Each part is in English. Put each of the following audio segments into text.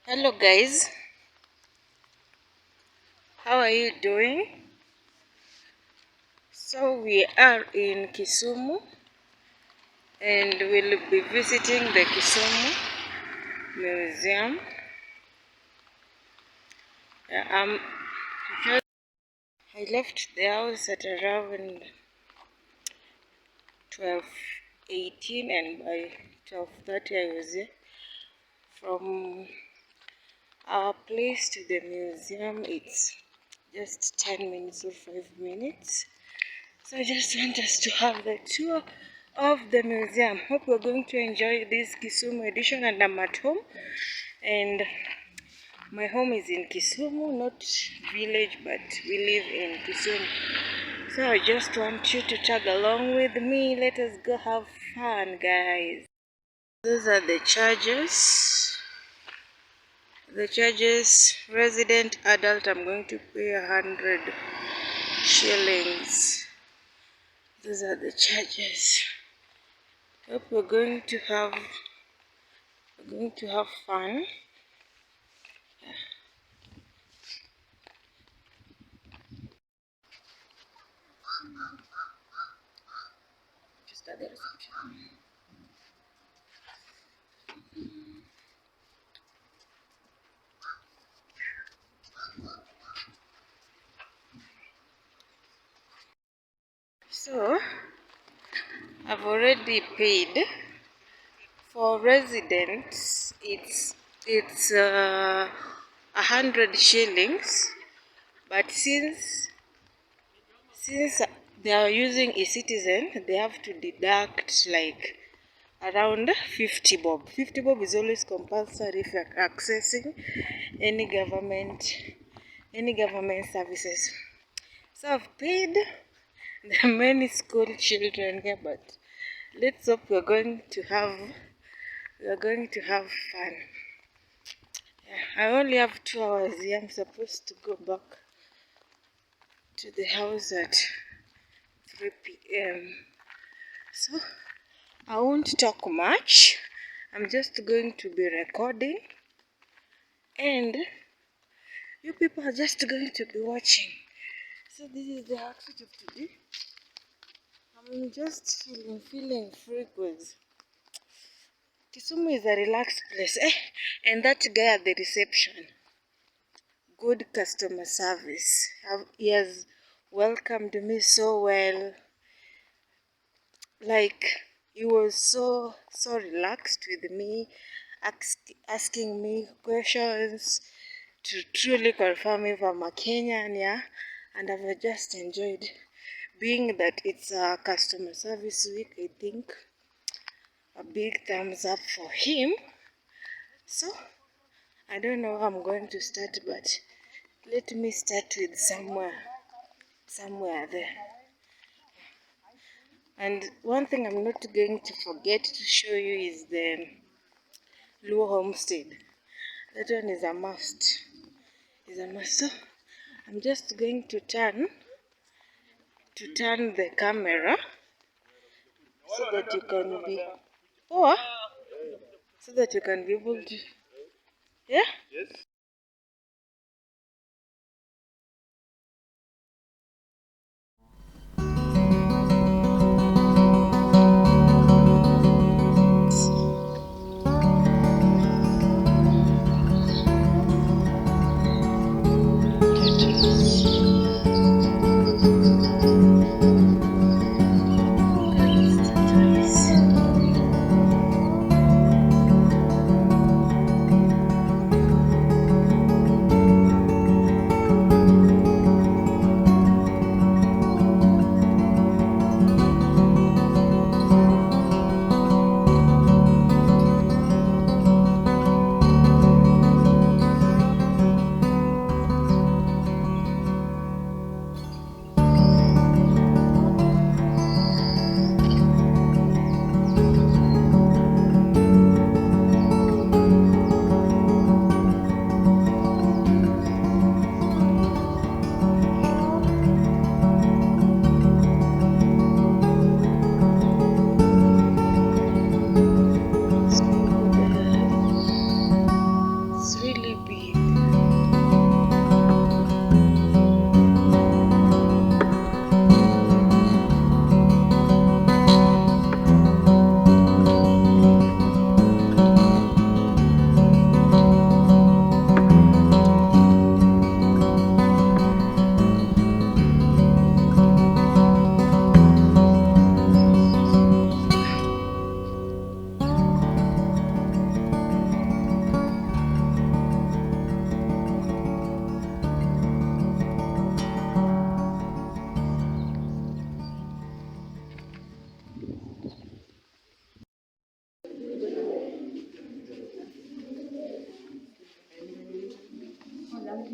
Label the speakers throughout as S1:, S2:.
S1: Hello guys, how are you doing? So we are in Kisumu and we'll be visiting the Kisumu Museum. Just, I left the house at around 12:18 and by 12:30 I was here. From our place to the museum it's just 10 minutes or 5 minutes. So I just want us to have the tour of the museum. Hope we're going to enjoy this Kisumu edition, and I'm at home. And my home is in Kisumu, not village, but we live in Kisumu. So I just want you to tag along with me. Let us go have fun, guys. Those are the charges. The charges, resident adult, I'm going to pay 100 shillings. Those are the charges. Hope we're going to have fun. Just at the reception. So I've already paid. For residents it's 100 shillings, but since they are using e-citizen, they have to deduct like around 50 bob. 50 bob is always compulsory if you're accessing any government services. So I've paid. There are many school children here, but let's hope we're going to have fun. I only have 2 hours here. I'm supposed to go back to the house at 3 p.m. So I won't talk much. I'm just going to be recording, and you people are just going to be watching. So this is the outfit of today. I'm just feeling free because Kisumu is a relaxed place. And that guy at the reception, good customer service. He has welcomed me so well. Like, he was so relaxed with me, asking me questions to truly confirm if I'm a Kenyan, yeah. And I've just enjoyed, being that it's a customer service week. I think a big thumbs up for him. So I don't know how I'm going to start, but let me start with somewhere there. And one thing I'm not going to forget to show you is the Luo Homestead. That one is a must. So I'm just going to turn the camera so that you can be able to, yeah. Yes.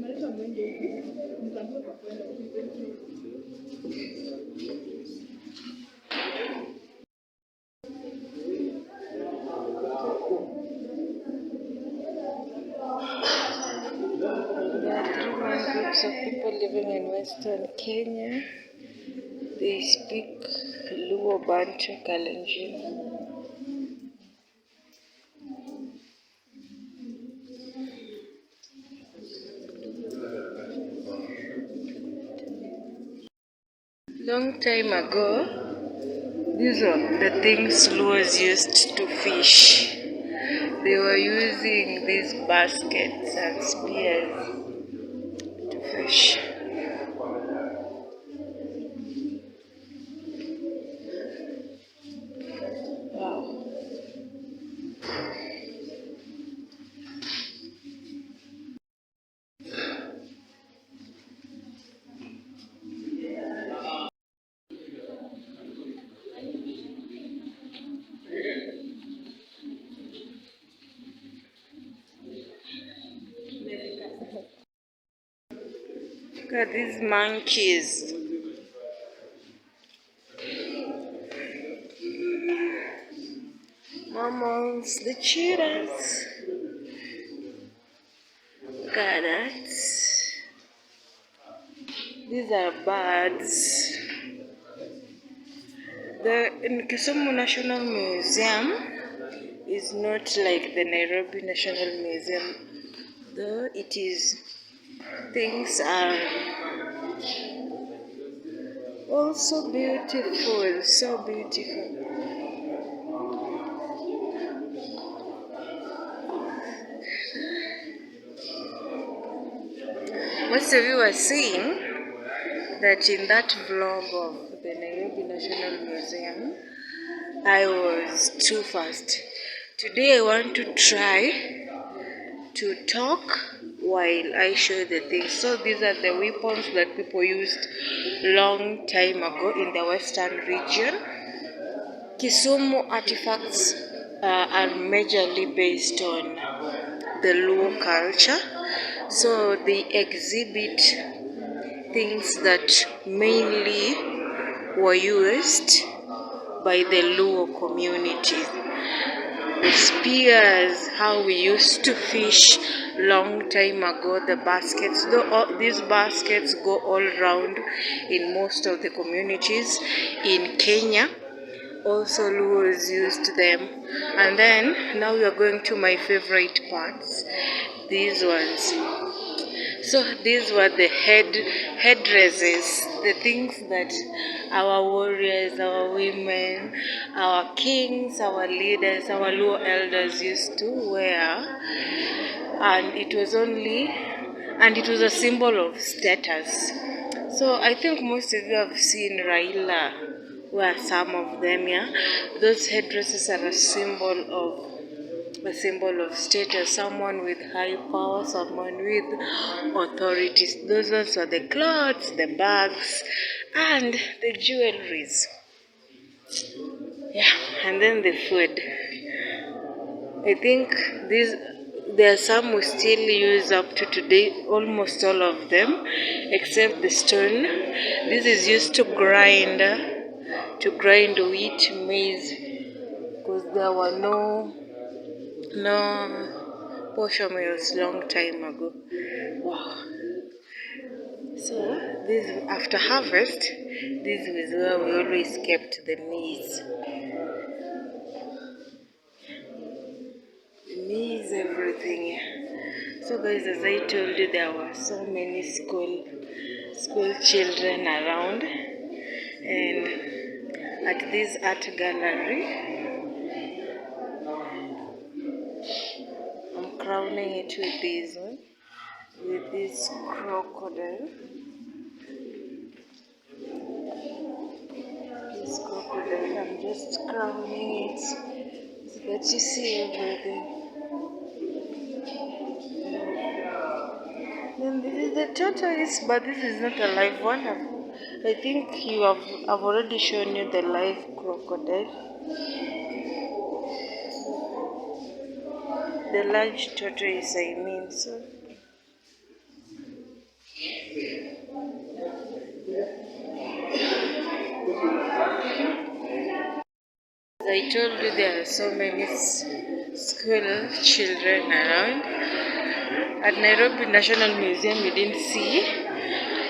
S1: There are three main groups of people living in Western Kenya. They speak Luo, Bantu, Kalenjin. Long time ago, these were the things Luos used to fish. They were using these baskets and spears to fish. Wow. Look at these monkeys. Mammals, the cheetahs. Look at that. These are birds. The KISUMU National Museum is not like the Nairobi National Museum, though it is. Things are also beautiful, so beautiful. Most of you are seeing that in that vlog of the Nairobi National Museum, I was too fast. Today I want to try to talk while I show the things. So these are the weapons that people used long time ago in the western region. Kisumu artifacts are majorly based on the Luo culture. So they exhibit things that mainly were used by the Luo community. The spears, how we used to fish long time ago, the baskets, these baskets go all around in most of the communities in Kenya. Also Luos used them. And then now we are going to my favorite parts, these ones. So these were the headdresses, the things that our warriors, our women, our kings, our leaders, our Luo elders used to wear. And it was a symbol of status. So I think most of you have seen Raila wear some of them, yeah. Those headdresses are a symbol of status, someone with high power, someone with authorities. Those ones are the clothes, the bags, and the jewelries. Yeah, and then the food. I think there are some we still use up to today, almost all of them, except the stone. This is used to grind wheat, maize, because there were no posho mills long time ago. Wow. So this after harvest, this is where we always kept the maize. Maize, everything. Yeah. So guys, as I told you, there were so many school children around, and at this art gallery, I'm crowning it with this crocodile. This crocodile, I'm just crowning it so that you see everything. Then this is the tortoise, but this is not a live one. I think I've already shown you the live crocodile. The large tortoise, I mean. So I told you, there are so many school children around. At Nairobi National Museum, we didn't see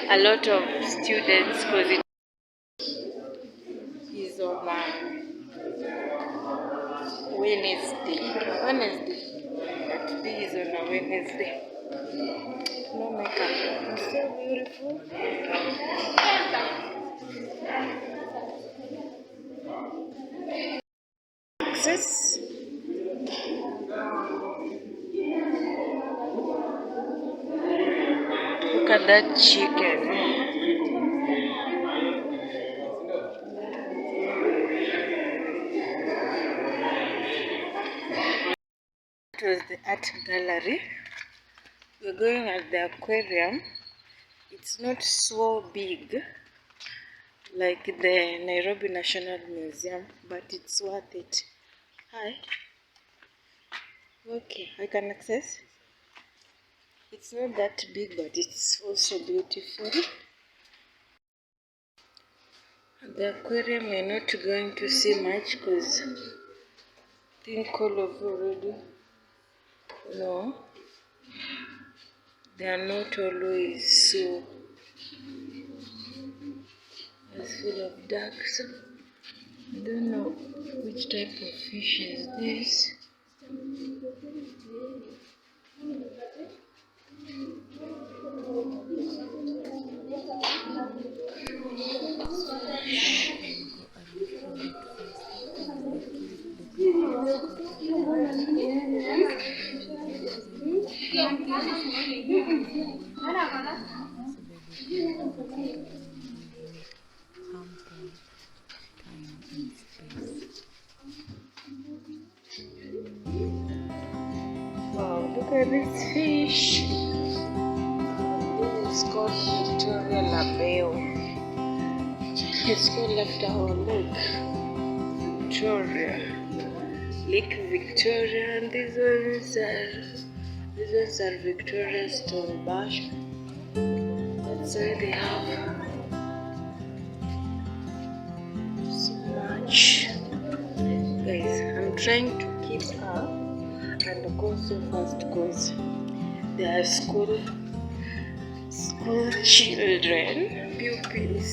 S1: a lot of students because it is on Wednesday. Today is on a Wednesday. No makeup. It's so beautiful. Access. Look at that chicken. It was the art gallery. We're going at the aquarium. It's not so big like the Nairobi National Museum, but it's worth it. Hi. Okay, I can access. It's not that big, but it's also beautiful. At the aquarium, we're not going to see much because I think all of you already know they are not always so as full of ducks. I don't know which type of fish is this. Wow, look at this fish. This is called Victoria Labeo. It's called after our lake, Victoria. Lake Victoria, and these ones are Victoria Stone Bash. That's why they have so much. Guys, I'm trying to keep up and go so fast because there are school children, pupils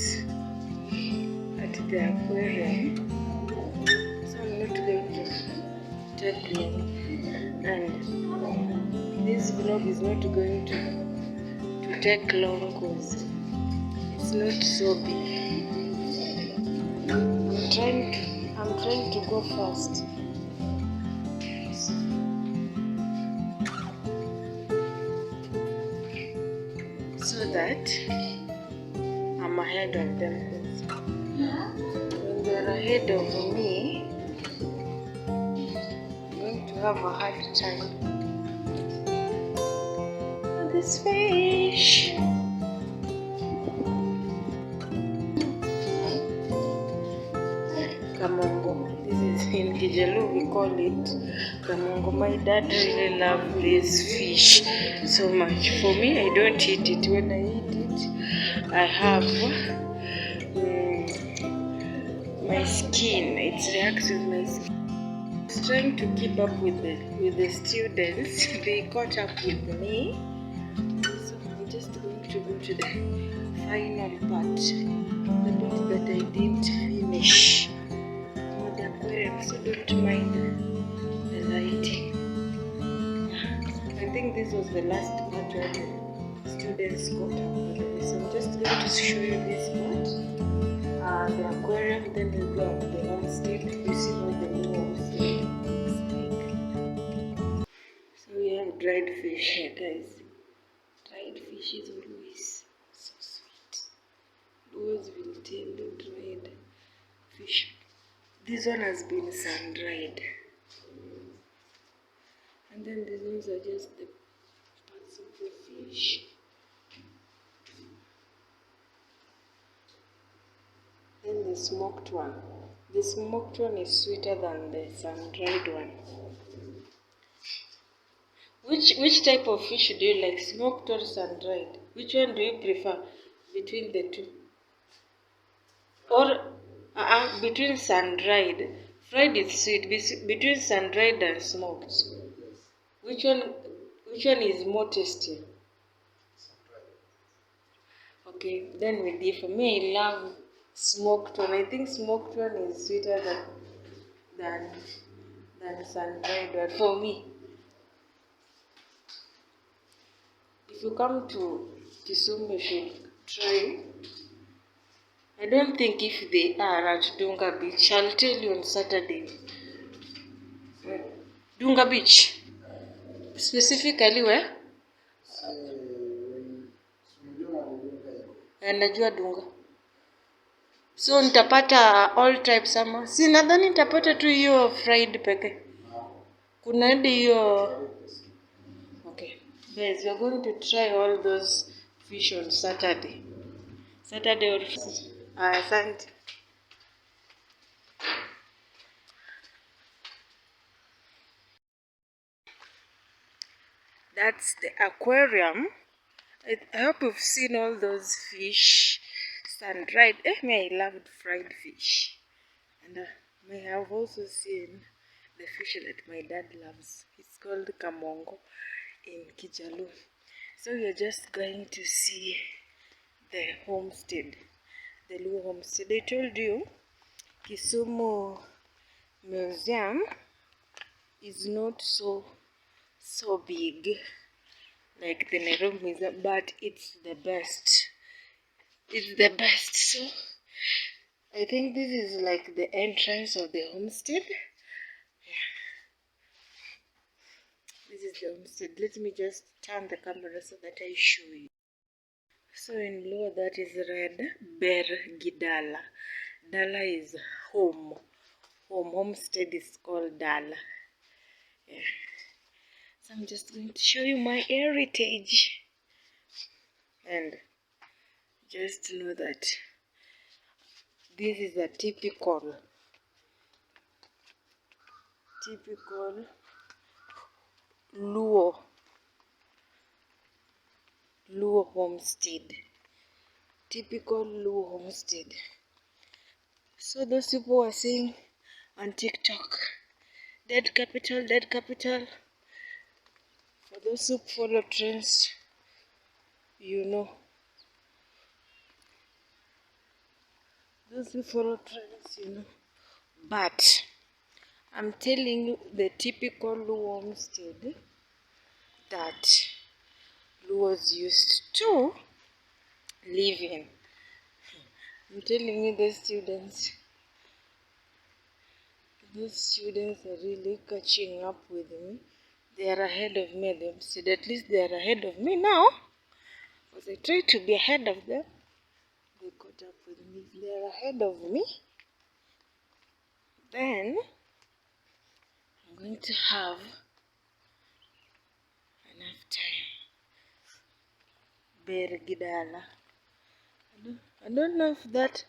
S1: at the aquarium. So I'm not going to take long, and this vlog is not going to take long because it's not so big. I'm trying to go fast. So that I'm ahead of them. When they're ahead of me, I'm going to have a hard time. This fish. Kamongo. This is in Kijalu, we call it Kamongo. My dad really loves this fish so much. For me, I don't eat it. When I eat it, I have my skin. It reacts with my skin. I was trying to keep up with the students. They caught up with me. So I'm just going to go to the final part, the part that I didn't finish. The aquarium, so don't mind the lighting. I think this was the last part where the students got up. So I'm just going to show you this part. The aquarium, then we'll go up the Homestead. You see how the new Homestead looks like. So we have dried fish here, guys. Dried fish is always so sweet. Always will tell the dried fish. This one has been sun-dried. And then these ones are just the parts of the fish. Then the smoked one. The smoked one is sweeter than the sun-dried one. Which type of fish do you like, smoked or sun-dried? Which one do you prefer between the two? Or between sun-dried, Fried is sweet. Between sun-dried and smoked, which one? Which one is more tasty? Okay, then we differ. Me, I love smoked one. I think smoked one is sweeter than than sun-dried one for me. If you come to Kisumu, you should try. I don't think if they are at Dunga Beach. I'll tell you on Saturday. Dunga Beach. Specifically where? Najua Dunga. So nitapata all types ama. Si nadhani nitapata tu hiyo fried peke. Kuna hadi hiyo. Okay. Guys, we are going to try all those fish on Saturday. Saturday or Asante. That's the aquarium. I hope you've seen all those fish sun-dried. Me, I loved fried fish. And may have also seen the fish that my dad loves. It's called kamongo in Kijalu. So we are just going to see the homestead, the Luo homestead. I told you, Kisumu Museum is not so big like the Nairobi Museum, but it's the best. It's the best. So I think this is like the entrance of the homestead. This is the homestead. Let me just turn the camera so that I show you. So in blue, that is red, Ber Gidala. Dala is home. Homestead is called Dala. Yeah. So I'm just going to show you my heritage. And just know that this is a typical Luo homestead. Typical Luo homestead. So those people were saying on TikTok, dead capital. For those who follow trends, you know. Those who follow trends, you know. But I'm telling you the typical Luo homestead that Luos used to live in. I'm telling you, those students are really catching up with me. They are ahead of me. They said at least they are ahead of me now. Because I try to be ahead of them. They caught up with me. If they are ahead of me, then I'm going to have enough time. Bear Gidala. I don't know if that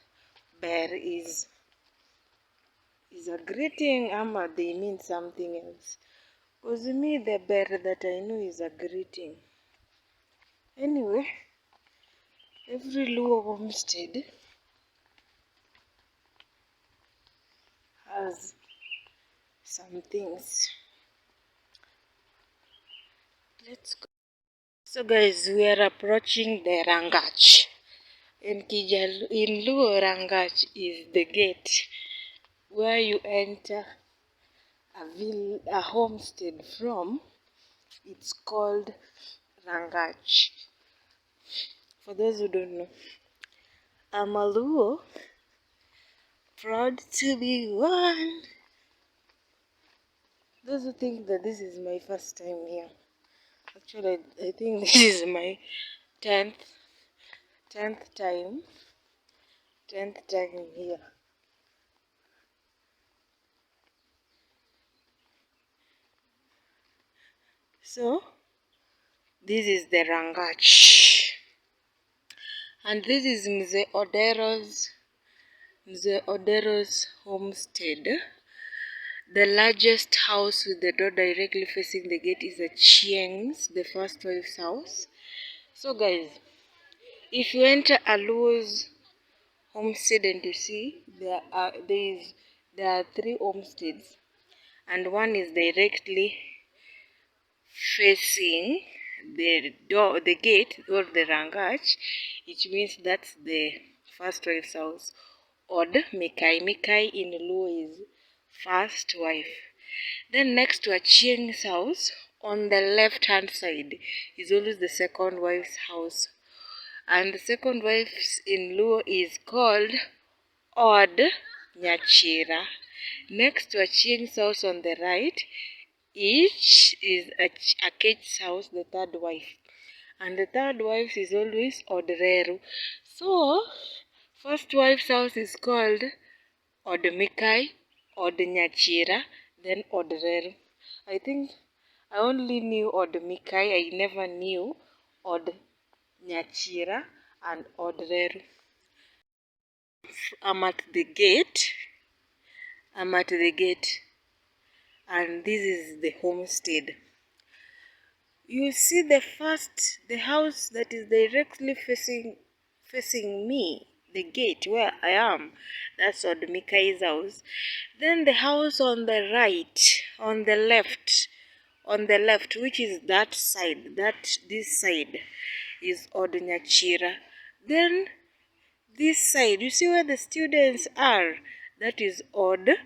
S1: bear is a greeting or they mean something else. Because me, the bear that I know is a greeting. Anyway, every Luo homestead has some things. Let's go. So guys, we are approaching the Rangach. In Luo, Rangach is the gate where you enter a homestead from. It's called Rangach. For those who don't know, I'm a Luo, proud to be one. Those who think that this is my first time here, actually I think this is my 10th time here. So this is the Rangach, and this is Mzee Odero's homestead. The largest house with the door directly facing the gate is a Chieng's, the first wife's house. So guys, if you enter a Luo's homestead and you see there there are 3 homesteads, and one is directly facing the door, the gate, or the rangach, which means that's the first wife's house. Od Mikai. Mikai in Luo is first wife. Then next to Achieng's house, on the left hand side, is always the second wife's house. And the second wife's in Luo is called Od Nyachira. Next to Achieng's house on the right, each is Akech's house, the third wife. And the third wife is always Odreru. So, first wife's house is called Odmikai, Odnyachira, then Odreru. I think I only knew Odmikai, I never knew Odnyachira and Odreru. I'm at the gate. And this is the homestead. You see the house that is directly facing me, the gate where I am. That's Odmikai's house. Then the house on the right, on the left, which is that side, this side is Odnyachira. Then this side, you see where the students are, that is Odreru.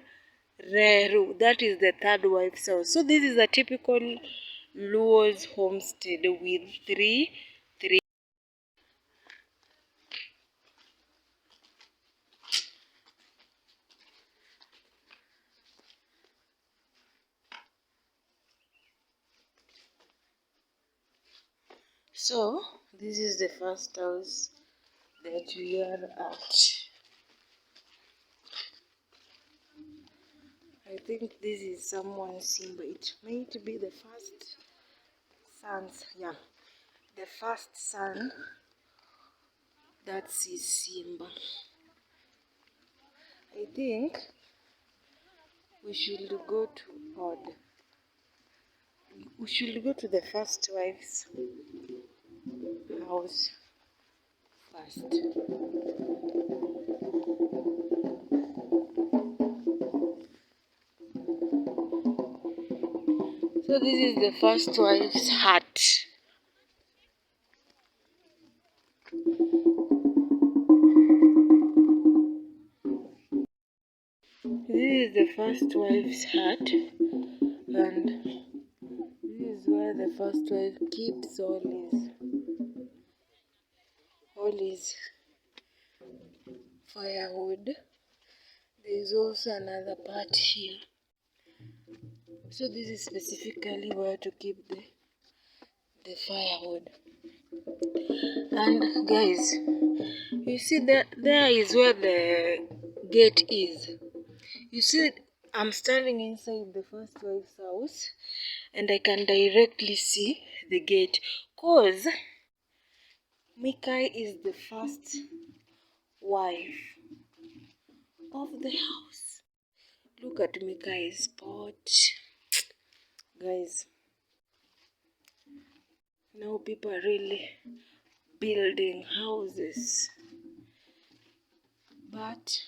S1: That is the third wife's house. So this is a typical Luo's homestead with three. So this is the first house that we are at. I think this is someone's Simba. It might be the first son's, yeah, the first son. That's his Simba. I think we should go to the first wife's house first. So this is the first wife's hut. This is the first wife's hut, and this is where the first wife keeps all his firewood. There is also another part here. So this is specifically where to keep the firewood. And guys, you see that there is where the gate is. You see, I'm standing inside the first wife's house, and I can directly see the gate, cause Mikai is the first wife of the house. Look at Mikai's pot. Guys, now people are really building houses. But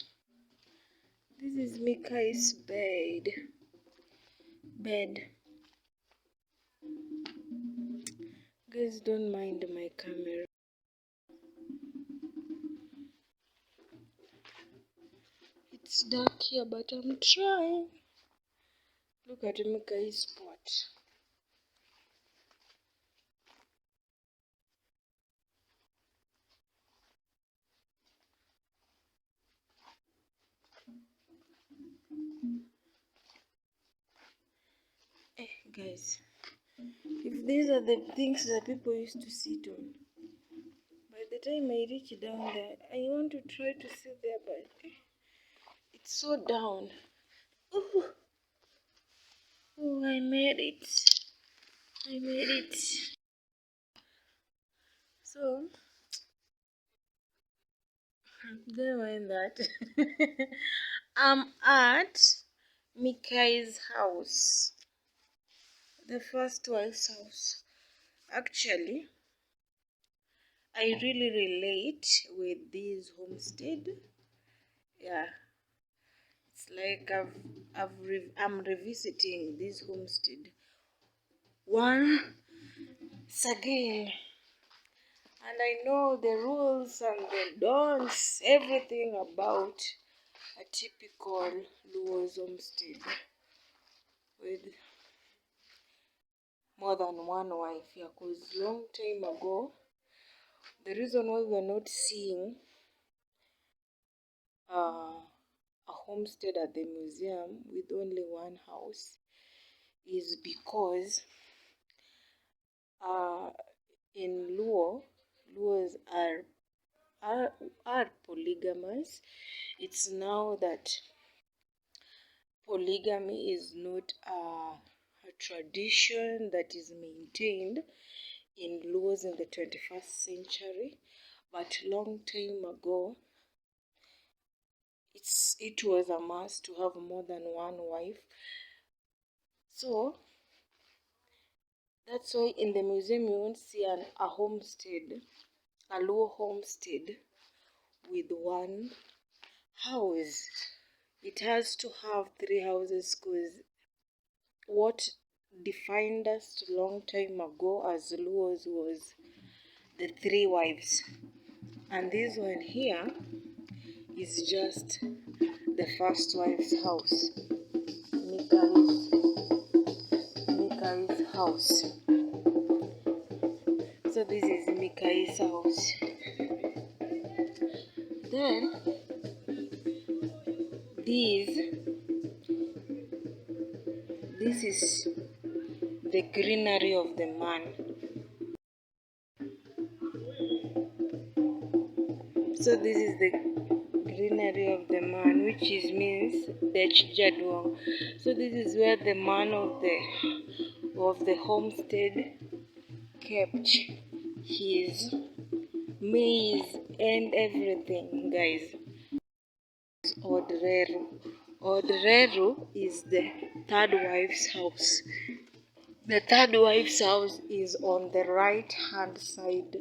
S1: this is Mikai's bed. Guys, don't mind my camera. It's dark here, but I'm trying. Look at Mikai's pot. Guys, if these are the things that people used to sit on, by the time I reach down there, I want to try to sit there, but it's so down. Ooh. Oh, I made it. So, don't mind that. I'm at Mikai's house, the first wife's house. Actually, I really relate with this homestead. Yeah, It's like I'm revisiting this homestead once again, and I know the rules and the don'ts, everything about a typical Luo's homestead with more than one wife. Yeah, because long time ago, the reason why we're not seeing a homestead at the museum with only one house is because in Luos are polygamous. It's now that polygamy is not a tradition that is maintained in Luos in the 21st century, but long time ago it was a must to have more than one wife. So that's why in the museum you won't see a homestead, a Luo homestead with one house. It has to have three houses because what defined us long time ago as Luos was the three wives. And this one here is just the first wife's house, Mikai's house. So this is Mikai's house. Then this is the greenery of the man. So this is the greenery of the man, which means the Chijadwong. So this is where the man of the homestead kept his maize and everything, guys. Odreru. Odreru is the third wife's house. The third wife's house is on the right hand side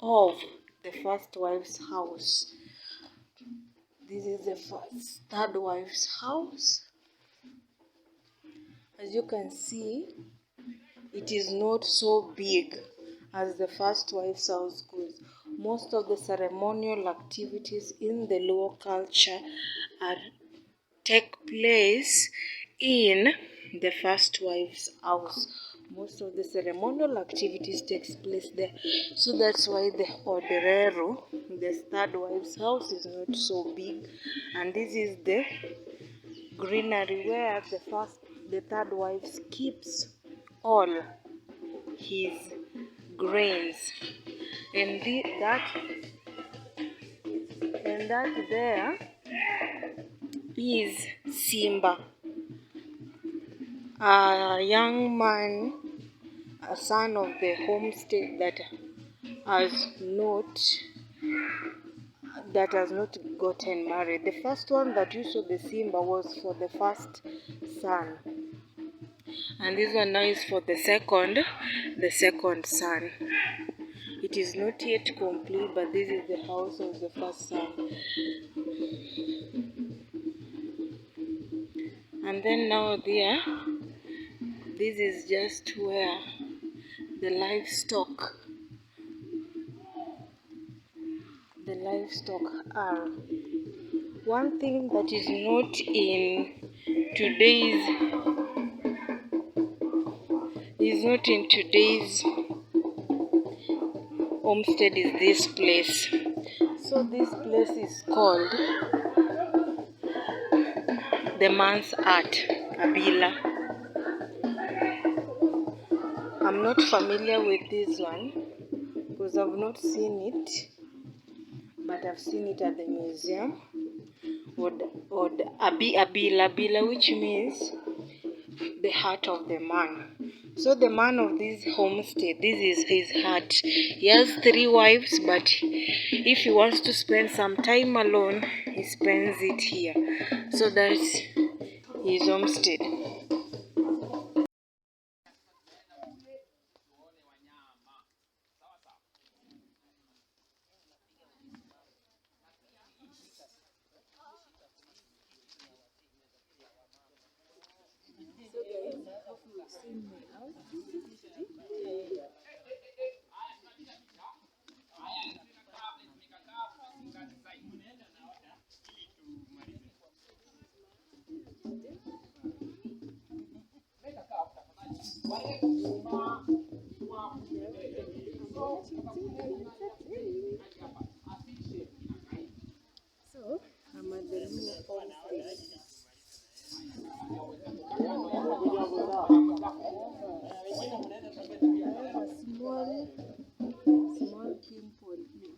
S1: of the first wife's house. This is the third wife's house. As you can see, it is not so big as the first wife's house because most of the ceremonial activities in the Luo culture take place in the first wife's house. Most of the ceremonial activities takes place there. So that's why the Oderero, the third wife's house, is not so big. And this is the greenery where the third wife keeps all his grains. And that there is Simba, a young man, a son of the homestead that has not gotten married. The first one that you saw, the Simba, was for the first son, and this one now is for the second son. It is not yet complete, but this is the house of the first son. And then now there, this is just where the livestock are. One thing that is not in today's homestead is this place. So this place is called the man's art, Abila. I'm not familiar with this one because I've not seen it, but I've seen it at the museum. Or Abila, which means the heart of the man. So the man of this homestead, this is his heart. He has three wives, but if he wants to spend some time alone, he spends it here. So that's his homestead. seen my house. So I'm at the new homestead. I have a small pimple here.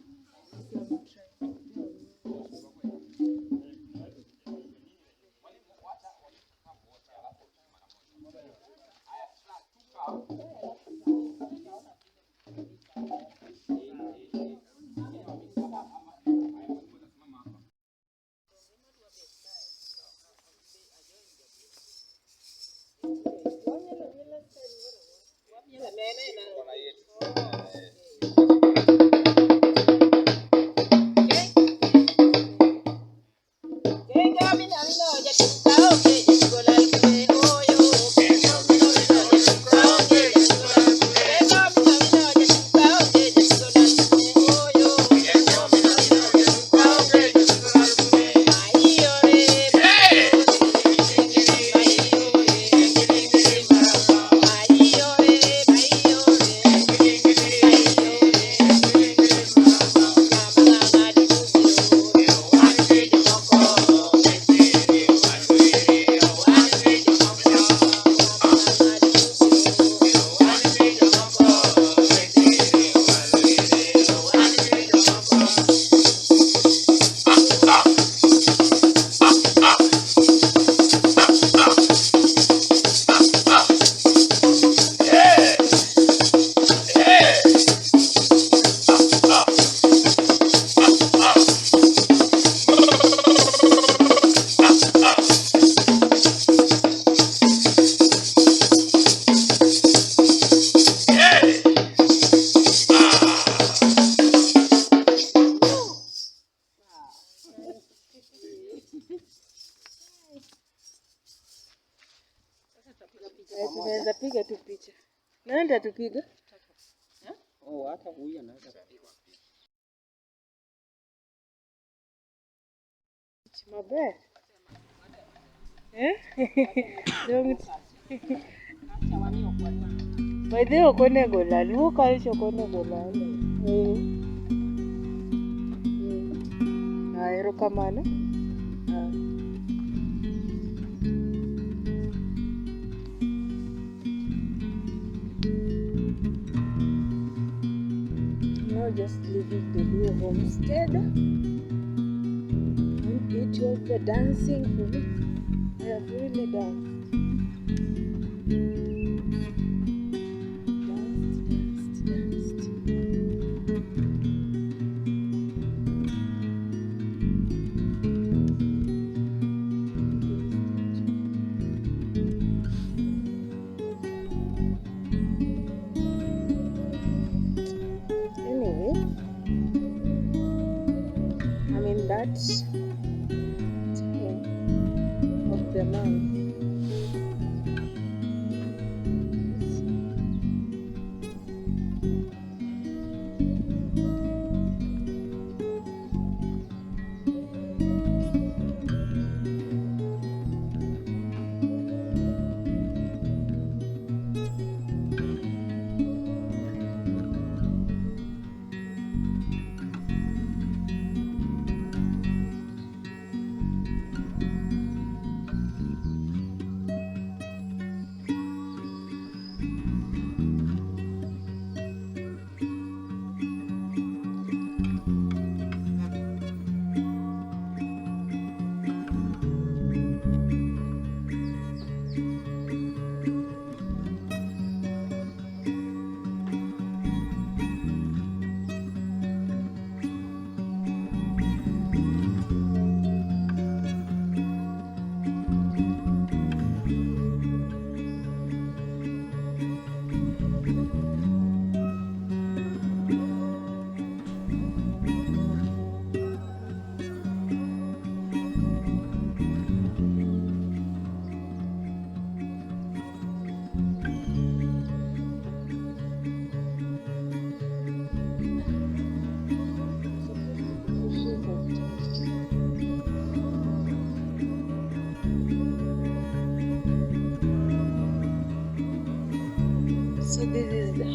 S1: Tunaweza piga tu picha. Naenda tupiga.
S2: Oh, hata huyu anaweza kupigwa picha.
S1: Mabe. Don't. By the way, okone golal. Wo kalcho okone golal. Erokamano. Now just leaving the new homestead. And it was the dancing for me. I have really danced. Anyway, I'm in that time of the month.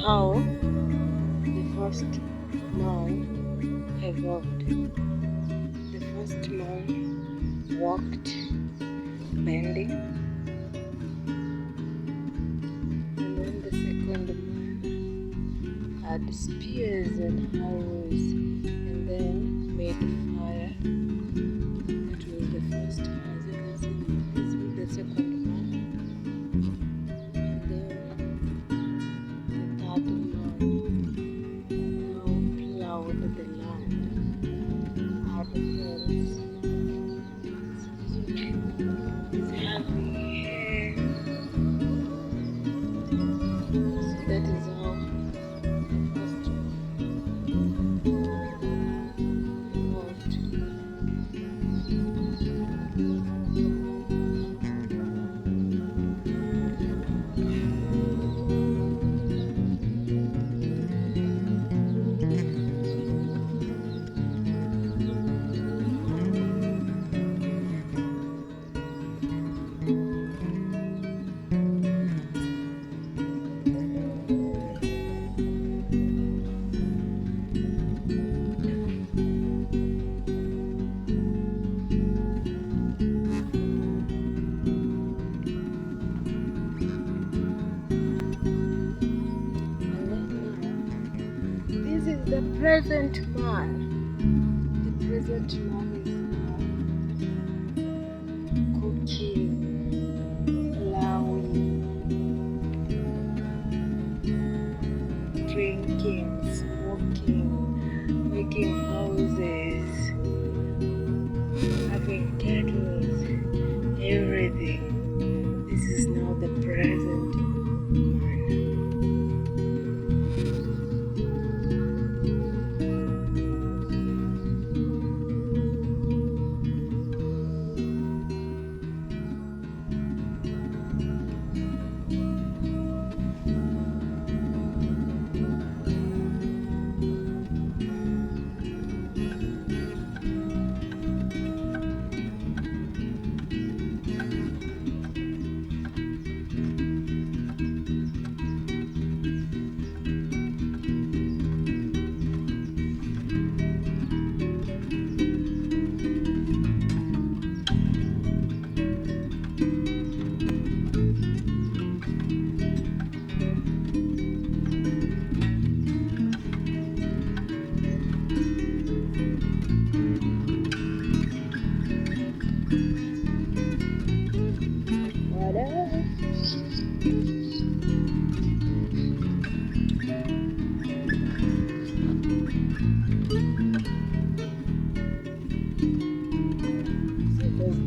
S1: how the first man evolved. The first man walked bending, and then the second man had spears and arrows, and then made fire. That was the first man. As you can see, this is the second man, and then the third man now plowed the land. Our friends is having hair. So that is how the first evolved. This is the present man. The present man is now cooking, plowing, drinking, smoking, making houses, having kettles, everything. This is now the present man.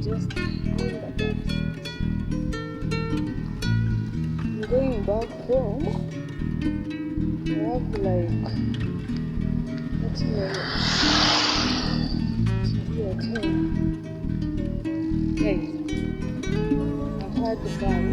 S1: Just I'm going back home. I have like 30 minutes to be at home. Guys, I've had the fun.